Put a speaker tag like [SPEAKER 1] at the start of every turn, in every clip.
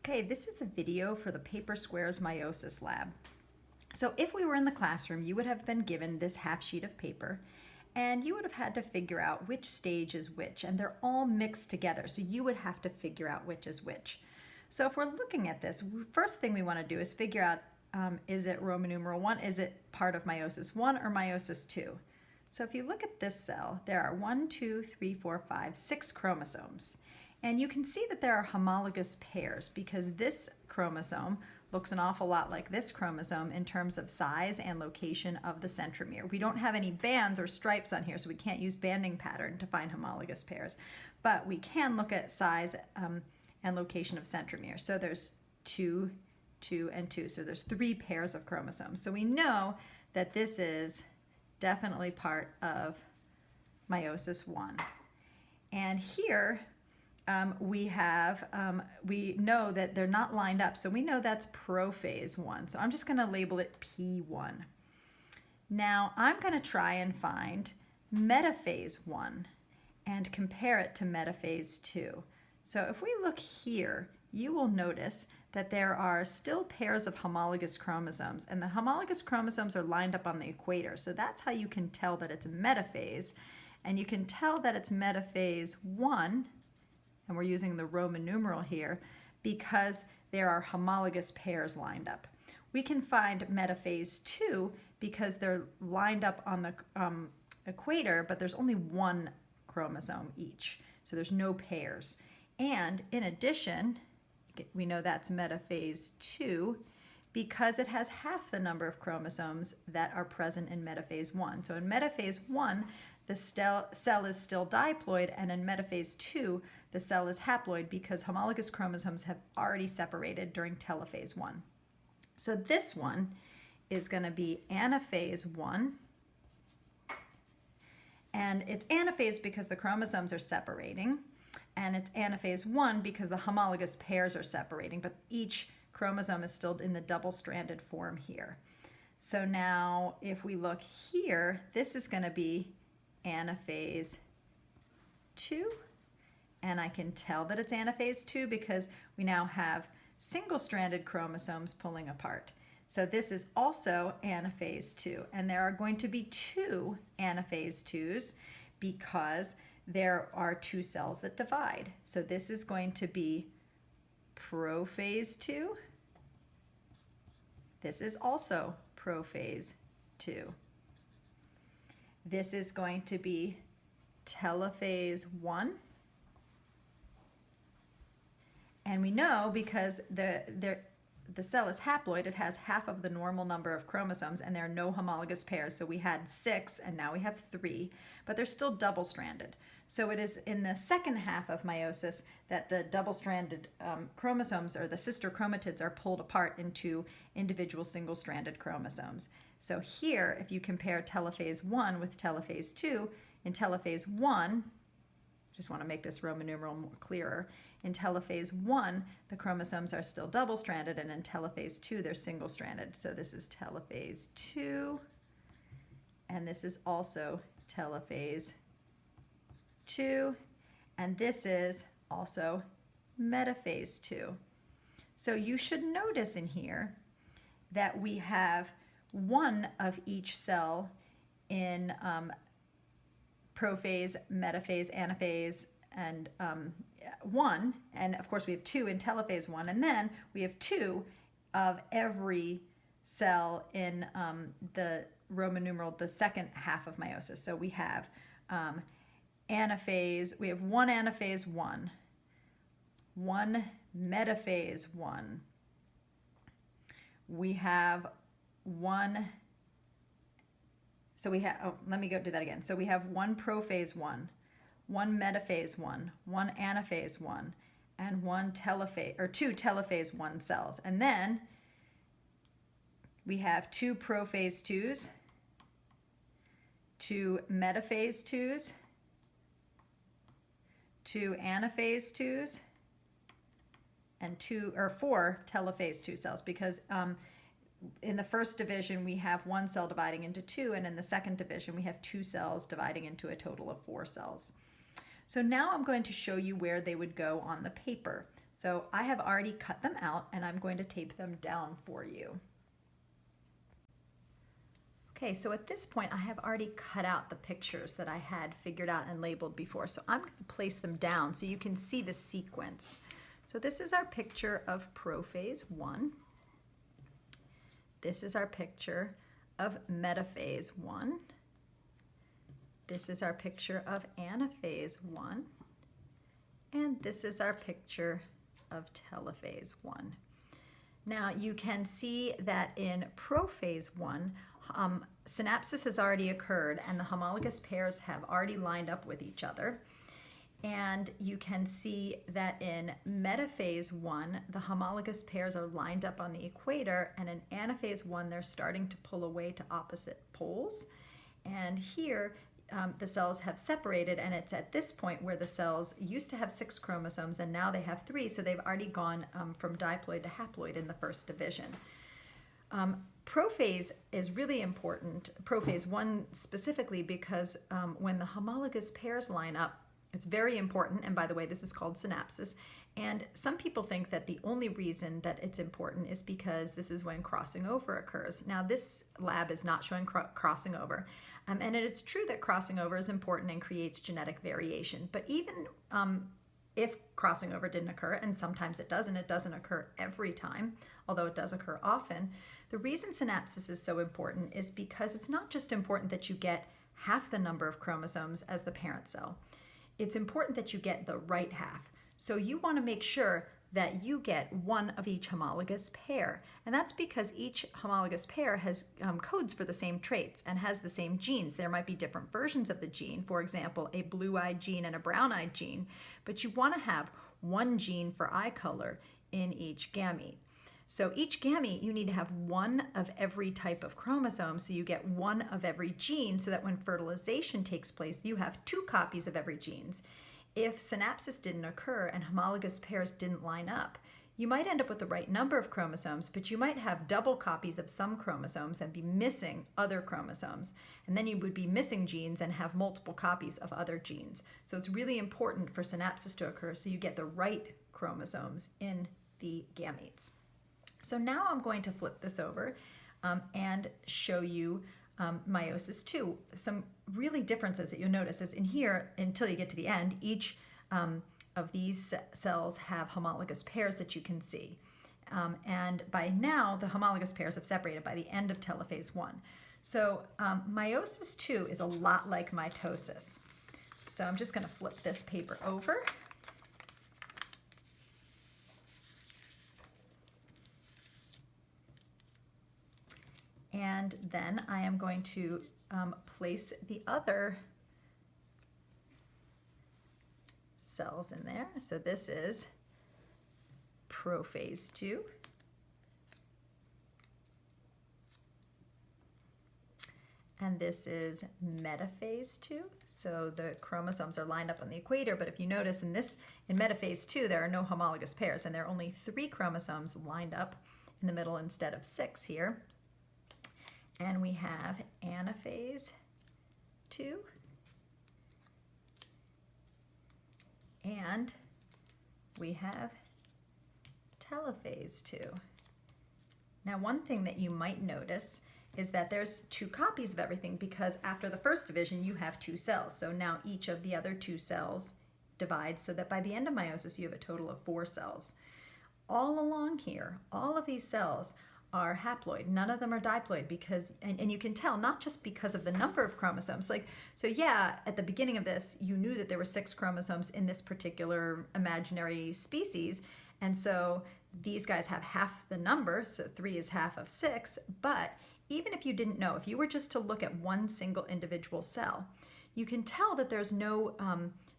[SPEAKER 1] Okay, this is a video for the Paper Squares Meiosis lab. So if we were in the classroom, you would have been given this half sheet of paper and you would have had to figure out which stage is which, and they're all mixed together. So you would have to figure out which is which. So if we're looking at this, first thing we want to do is figure out, is it Roman numeral 1? Is it part of meiosis 1 or meiosis 2? So if you look at this cell, there are 1, 2, 3, 4, 5, 6 chromosomes. And you can see that there are homologous pairs because this chromosome looks an awful lot like this chromosome in terms of size and location of the centromere. We don't have any bands or stripes on here, so we can't use banding pattern to find homologous pairs, but we can look at size and location of centromere. So there's 2, 2, and 2. So there's 3 pairs of chromosomes. So we know that this is definitely part of meiosis 1. And here, we know that they're not lined up, so we know that's prophase 1. So I'm just going to label it P1. Now I'm going to try and find metaphase 1 and compare it to metaphase 2. So if we look here, you will notice that there are still pairs of homologous chromosomes, and the homologous chromosomes are lined up on the equator. So that's how you can tell that it's metaphase, and you can tell that it's metaphase 1. And we're using the Roman numeral here because there are homologous pairs lined up. We can find metaphase 2 because they're lined up on the equator, but there's only 1 chromosome each, so there's no pairs. And in addition, we know that's metaphase 2 because it has half the number of chromosomes that are present in metaphase 1. So in metaphase 1, the cell is still diploid, and in metaphase 2, the cell is haploid because homologous chromosomes have already separated during telophase 1. So this one is going to be anaphase 1, and it's anaphase because the chromosomes are separating, and it's anaphase 1 because the homologous pairs are separating, but each chromosome is still in the double-stranded form here. So now if we look here, this is going to be anaphase 2, and I can tell that it's anaphase 2 because we now have single-stranded chromosomes pulling apart. So this is also anaphase 2, and there are going to be 2 anaphase 2s because there are 2 cells that divide. So this is going to be prophase 2. This is also prophase 2. This is going to be telophase 1. And we know because the cell is haploid, it has half of the normal number of chromosomes, and there are no homologous pairs. So we had 6, and now we have 3, but they're still double-stranded. So it is in the second half of meiosis that the double-stranded chromosomes, or the sister chromatids, are pulled apart into individual single-stranded chromosomes. So here, if you compare telophase 1 with telophase 2, in telophase 1, just want to make this Roman numeral more clearer, in telophase 1, the chromosomes are still double-stranded, and in telophase 2, they're single-stranded. So this is telophase 2, and this is also telophase 2, and this is also metaphase 2. So you should notice in here that we have 1 of each cell in prophase, metaphase, anaphase, and 1, and of course we have 2 in telophase 1, and then we have 2 of every cell in the Roman numeral, the second half of meiosis. So we have anaphase, we have 1 anaphase 1, 1 metaphase 1, we have 1, so we have, let me go do that again. So we have 1 prophase 1, 1 metaphase 1, 1 anaphase 1, and 1 telophase, or 2 telophase 1 cells. And then we have 2 prophase 2s, 2 metaphase 2s, 2 anaphase 2s, and 4 telophase 2 cells, because in the first division we have 1 cell dividing into 2, and in the second division we have 2 cells dividing into a total of 4 cells. So now I'm going to show you where they would go on the paper. So I have already cut them out and I'm going to tape them down for you. Okay, so at this point I have already cut out the pictures that I had figured out and labeled before. So I'm going to place them down so you can see the sequence. So this is our picture of prophase 1. This is our picture of metaphase 1. This is our picture of anaphase 1. And this is our picture of telophase 1. Now you can see that in prophase 1, synapsis has already occurred and the homologous pairs have already lined up with each other. And you can see that in metaphase 1, the homologous pairs are lined up on the equator, and in anaphase 1, they're starting to pull away to opposite poles. And here, the cells have separated, and it's at this point where the cells used to have 6 chromosomes and now they have 3, so they've already gone from diploid to haploid in the first division. Prophase is really important, prophase 1 specifically, because when the homologous pairs line up, it's very important, and by the way, this is called synapsis, and some people think that the only reason that it's important is because this is when crossing over occurs. Now, this lab is not showing crossing over, and it's true that crossing over is important and creates genetic variation, but even if crossing over didn't occur, and sometimes it doesn't occur every time, although it does occur often, the reason synapsis is so important is because it's not just important that you get half the number of chromosomes as the parent cell. It's important that you get the right half. So you want to make sure that you get one of each homologous pair. And that's because each homologous pair has codes for the same traits and has the same genes. There might be different versions of the gene, for example, a blue-eyed gene and a brown-eyed gene, but you want to have one gene for eye color in each gamete. So each gamete, you need to have one of every type of chromosome, so you get one of every gene, so that when fertilization takes place, you have 2 copies of every gene. If synapsis didn't occur and homologous pairs didn't line up, you might end up with the right number of chromosomes, but you might have double copies of some chromosomes and be missing other chromosomes. And then you would be missing genes and have multiple copies of other genes. So it's really important for synapsis to occur so you get the right chromosomes in the gametes. So now I'm going to flip this over and show you meiosis 2. Some really differences that you'll notice is in here, until you get to the end, each of these cells have homologous pairs that you can see. And by now, the homologous pairs have separated by the end of telophase 1. So meiosis 2 is a lot like mitosis. So I'm just going to flip this paper over. And then I am going to place the other cells in there. So this is prophase 2. And this is metaphase 2. So the chromosomes are lined up on the equator, but if you notice in metaphase 2, there are no homologous pairs, and there are only 3 chromosomes lined up in the middle instead of 6 here. And we have anaphase 2 and we have telophase 2. Now, one thing that you might notice is that there's 2 copies of everything, because after the first division you have 2 cells. So now each of the other 2 cells divides, so that by the end of meiosis you have a total of 4 cells. All along here, all of these cells are haploid. None of them are diploid, because, and you can tell not just because of the number of chromosomes. So yeah, at the beginning of this, you knew that there were 6 chromosomes in this particular imaginary species, and so these guys have half the number, so 3 is half of 6, but even if you didn't know, if you were just to look at one single individual cell, you can tell that there's no,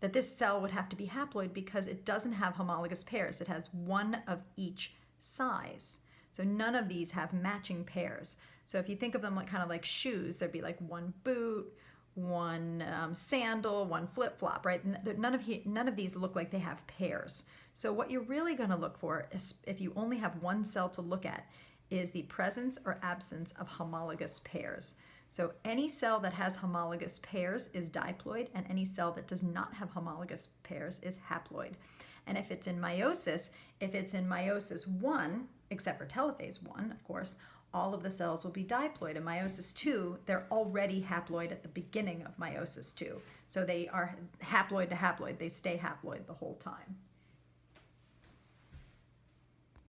[SPEAKER 1] that this cell would have to be haploid because it doesn't have homologous pairs. It has one of each size. So none of these have matching pairs. So if you think of them like kind of like shoes, there'd be like one boot, one sandal, one flip-flop, right? None of these look like they have pairs. So what you're really going to look for is, if you only have one cell to look at, is the presence or absence of homologous pairs. So any cell that has homologous pairs is diploid, and any cell that does not have homologous pairs is haploid. And if it's in meiosis, if it's in meiosis 1, except for telophase 1, of course, all of the cells will be diploid. In meiosis 2, they're already haploid at the beginning of meiosis 2. So they are haploid to haploid. They stay haploid the whole time.